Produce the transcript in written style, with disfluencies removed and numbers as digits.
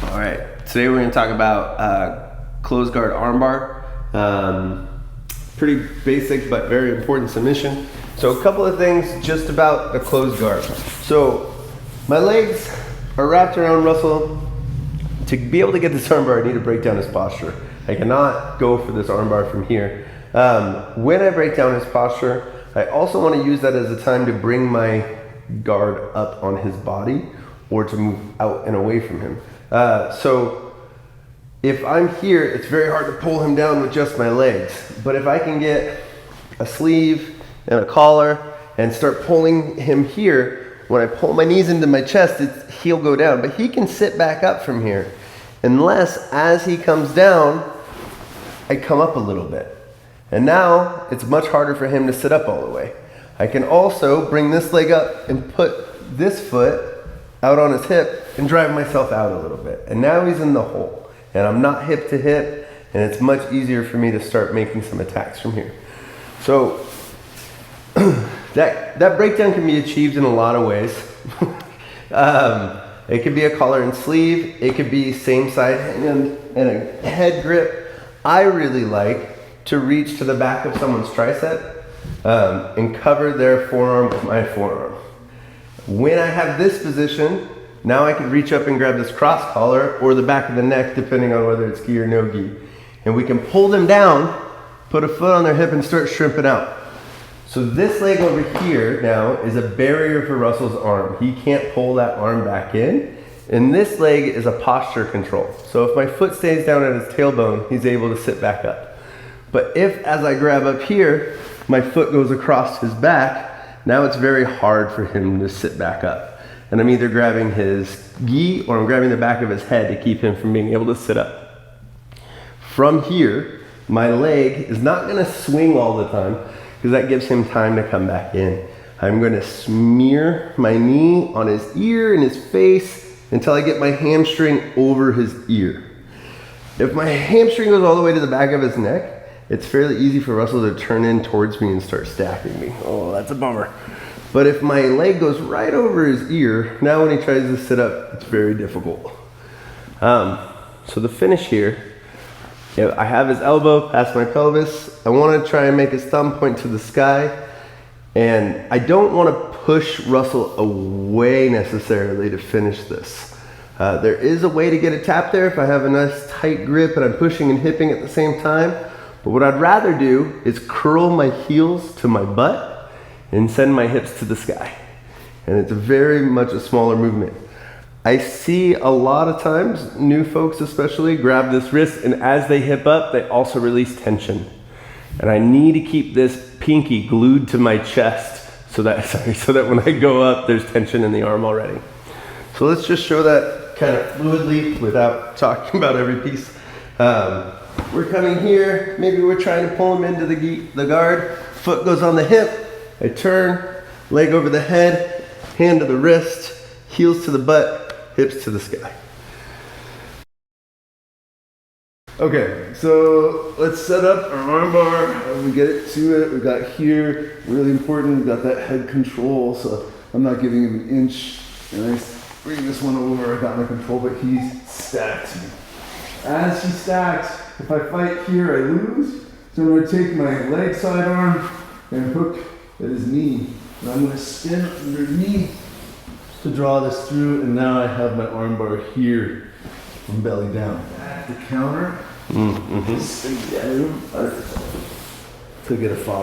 All right, today we're going to talk about closed guard armbar. Pretty basic but very important submission. So a couple of things just about the closed guard. So my legs are wrapped around Russell. To be able to get this armbar, I need to break down his posture. I cannot go for this armbar from here. When I break down his posture, I also want to use that as a time to bring my guard up on his body or to move out and away from him. So if I'm here, it's very hard to pull him down with just my legs. But if I can get a sleeve and a collar and start pulling him here, when I pull my knees into my chest, he'll go down. But he can sit back up from here. Unless, as he comes down, I come up a little bit. And now, it's much harder for him to sit up all the way. I can also bring this leg up and put this foot out on his hip and drive myself out a little bit. And now he's in the hole. And I'm not hip to hip, and it's much easier for me to start making some attacks from here. So, that breakdown can be achieved in a lot of ways. It could be a collar and sleeve. It could be same side hand and a head grip. I really like to reach to the back of someone's tricep and cover their forearm with my forearm. When I have this position, now I can reach up and grab this cross collar or the back of the neck, depending on whether it's gi or no gi. And we can pull them down, put a foot on their hip and start shrimping out. So this leg over here now is a barrier for Russell's arm. He can't pull that arm back in. And this leg is a posture control. So if my foot stays down at his tailbone, he's able to sit back up. But if, as I grab up here, my foot goes across his back, now it's very hard for him to sit back up. And I'm either grabbing his gi or I'm grabbing the back of his head to keep him from being able to sit up. From here, my leg is not gonna swing all the time because that gives him time to come back in. I'm gonna smear my knee on his ear and his face until I get my hamstring over his ear. If my hamstring goes all the way to the back of his neck, it's fairly easy for Russell to turn in towards me and start stacking me. Oh, that's a bummer. But if my leg goes right over his ear, now when he tries to sit up, it's very difficult. So the finish here, I have his elbow past my pelvis. I want to try and make his thumb point to the sky. And I don't want to push Russell away necessarily to finish this. There is a way to get a tap there if I have a nice tight grip and I'm pushing and hipping at the same time. But what I'd rather do is curl my heels to my butt and send my hips to the sky. And it's very much a smaller movement. I see a lot of times, new folks especially, grab this wrist and as they hip up, they also release tension. And I need to keep this pinky glued to my chest so that when I go up, there's tension in the arm already. So let's just show that kind of fluidly without talking about every piece. We're coming here, maybe we're trying to pull him into the guard, foot goes on the hip, I turn, leg over the head, hand to the wrist, heels to the butt, hips to the sky. Okay, so let's set up our arm bar. We get it to it. We got here, really important. We got that head control. So I'm not giving him an inch. And I bring this one over. I got my control, but he stacks me. As he stacks, if I fight here, I lose. So I'm going to take my leg side arm and hook at his knee. And I'm going to spin underneath to draw this through. And now I have my arm bar here from belly down. At the counter. To get a follow.